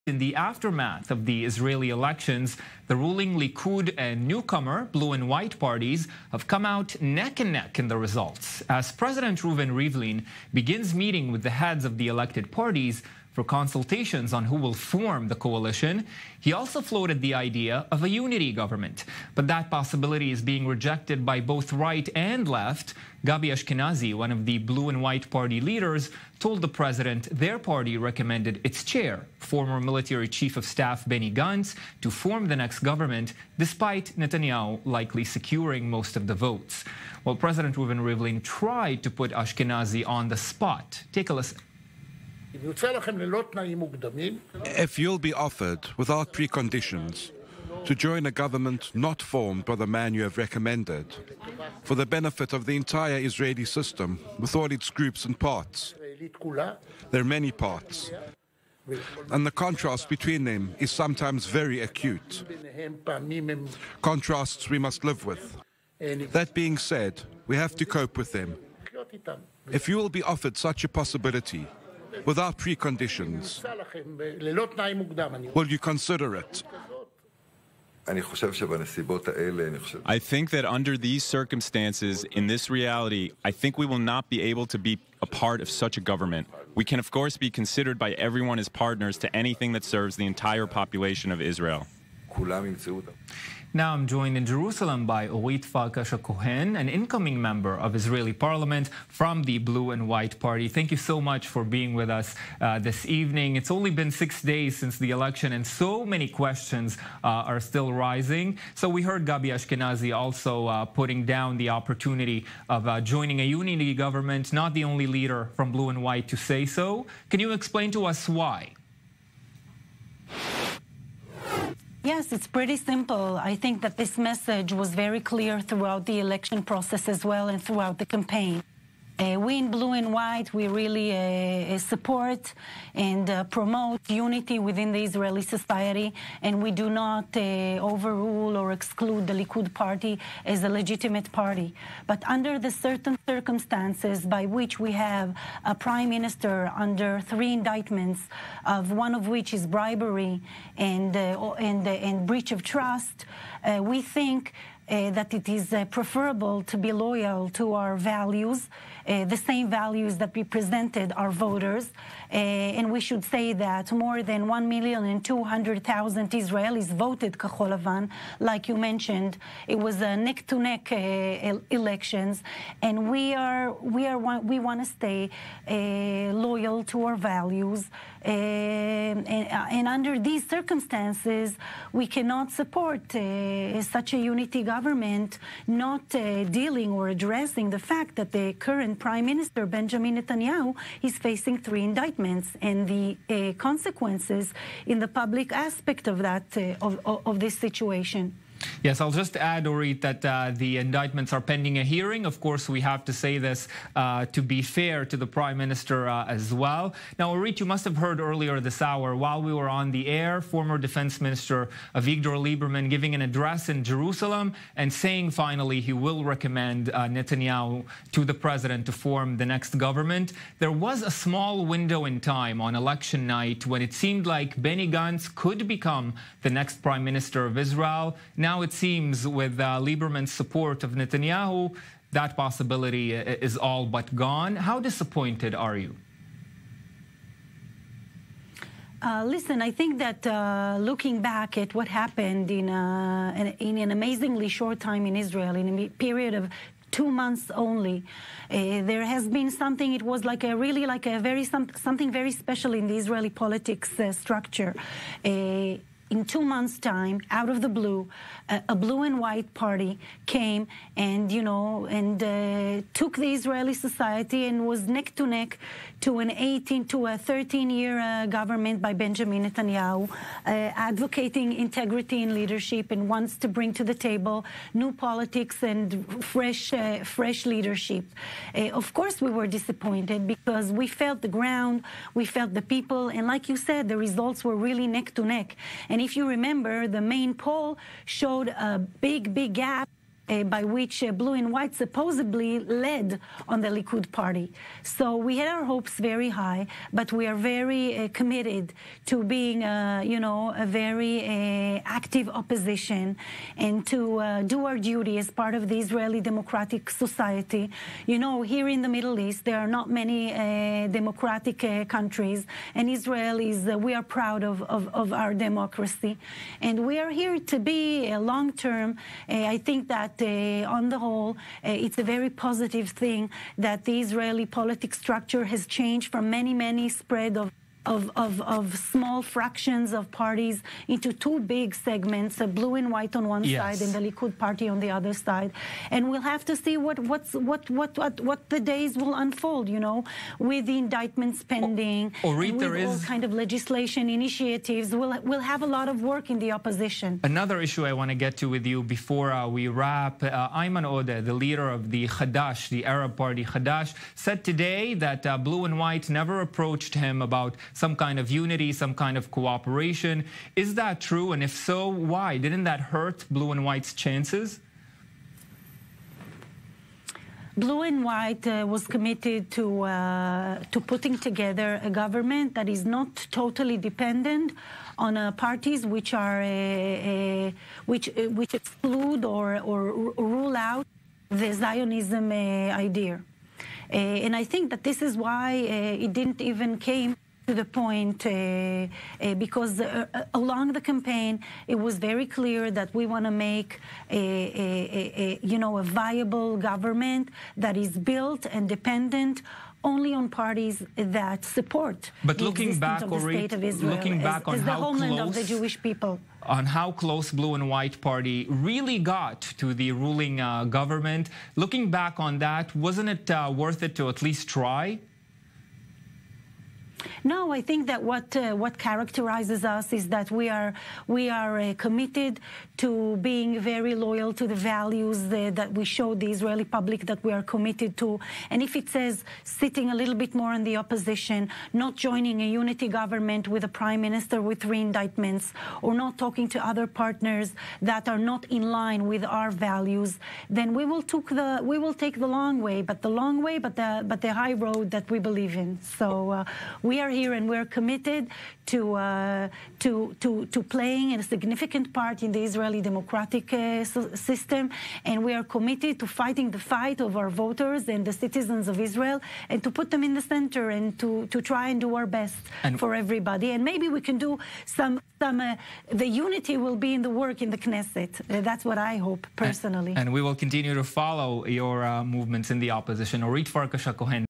In the aftermath of the Israeli elections, the ruling Likud and newcomer Blue and White parties have come out neck and neck in the results. As President Reuven Rivlin begins meeting with the heads of the elected parties for consultations on who will form the coalition, he also floated the idea of a unity government. But that possibility is being rejected by both right and left. Gabi Ashkenazi, one of the Blue and White party leaders, told the president their party recommended its chair, former military chief of staff Benny Gantz, to form the next government, despite Netanyahu likely securing most of the votes. Well, President Reuven Rivlin tried to put Ashkenazi on the spot. Take a listen. If you'll be offered, without preconditions, to join a government not formed by the man you have recommended, for the benefit of the entire Israeli system, with all its groups and parts. There are many parts, and the contrast between them is sometimes very acute. Contrasts we must live with. That being said, we have to cope with them. If you will be offered such a possibility, without preconditions, will you consider it? I think that under these circumstances, in this reality, I think we will not be able to be a part of such a government. We can, of course, be considered by everyone as partners to anything that serves the entire population of Israel. Now I'm joined in Jerusalem by Farkash-Hacohen, an incoming member of Israeli parliament from the Blue and White party. Thank you so much for being with us this evening. It's only been 6 days since the election, and so many questions are still rising. So we heard Gabi Ashkenazi also putting down the opportunity of joining a unity government, not the only leader from Blue and White to say so. Can you explain to us why? Yes, it's pretty simple. I think that this message was very clear throughout the election process as well and throughout the campaign. We in Blue and White, we really support and promote unity within the Israeli society, and we do not overrule or exclude the Likud party as a legitimate party. But under the certain circumstances by which we have a prime minister under 3 indictments, of one of which is bribery and breach of trust, we think that it is preferable to be loyal to our values, the same values that represented our voters. And we should say that more than 1,200,000 Israelis voted Kahol Lavan. Like you mentioned, it was a neck-to-neck elections, and we want to stay loyal to our values. And under these circumstances, we cannot support such a unity government, not dealing or addressing the fact that the current Prime Minister Benjamin Netanyahu is facing 3 indictments, and the consequences in the public aspect of that of this situation. Yes, I'll just add, Orit, that the indictments are pending a hearing. Of course, we have to say this to be fair to the Prime Minister as well. Now, Orit, you must have heard earlier this hour, while we were on the air, former Defense Minister Avigdor Lieberman giving an address in Jerusalem and saying finally he will recommend Netanyahu to the president to form the next government. There was a small window in time on election night when it seemed like Benny Gantz could become the next Prime Minister of Israel. Now it seems with Lieberman's support of Netanyahu, that possibility is all but gone. How disappointed are you? Listen, I think that looking back at what happened in an amazingly short time in Israel, in a period of 2 months only, there has been something. It was like something very special in the Israeli politics structure. In 2 months' time, out of the blue, a Blue and White party came and, took the Israeli society and was neck to neck to a 13-year government by Benjamin Netanyahu, advocating integrity in leadership, and wants to bring to the table new politics and fresh leadership. Of course, we were disappointed because we felt the ground, we felt the people, and like you said, the results were really neck to neck. And if you remember, the main poll showed a big gap by which Blue and White supposedly led on the Likud party. So we had our hopes very high, but we are very committed to being, a very active opposition and to do our duty as part of the Israeli democratic society. You know, here in the Middle East, there are not many democratic countries, and Israel is, we are proud of our democracy. And we are here to be long-term. I think that on the whole, it's a very positive thing that the Israeli political structure has changed from many spread of small fractions of parties into two big segments, Blue and White on one side and the Likud party on the other side. And we'll have to see what the days will unfold, you know, with the indictments pending, and with all kind of legislation initiatives. We'll have a lot of work in the opposition. Another issue I want to get to with you before we wrap, Ayman Odeh, the leader of the Hadash, the Arab party Hadash, said today that Blue and White never approached him about some kind of unity, some kind of cooperation. Is that true? And if so, why? Didn't that hurt Blue and White's chances? Blue and White was committed to putting together a government that is not totally dependent on parties which are which exclude or rule out the Zionism idea. And I think that this is why it didn't even came to the point, because along the campaign, it was very clear that we want to make a viable government that is built and dependent only on parties that support the existence of the state of Israel as the homeland of the Jewish people. On how close Blue and White party really got to the ruling government, looking back on that, wasn't it worth it to at least try? No, I think that what characterizes us is that we are committed to being very loyal to the values that we show the Israeli public that we are committed to. And if it says sitting a little bit more in the opposition, not joining a unity government with a prime minister with 3 indictments, or not talking to other partners that are not in line with our values, then we will take the long way, but the high road that we believe in. So we are here and we're committed to playing a significant part in the Israeli democratic system, and we are committed to fighting the fight of our voters and the citizens of Israel, and to put them in the center and to try and do our best for everybody. And maybe we can do the unity will be in the work in the Knesset. That's what I hope personally. And we will continue to follow your movements in the opposition. Orit Farkash-Hacohen.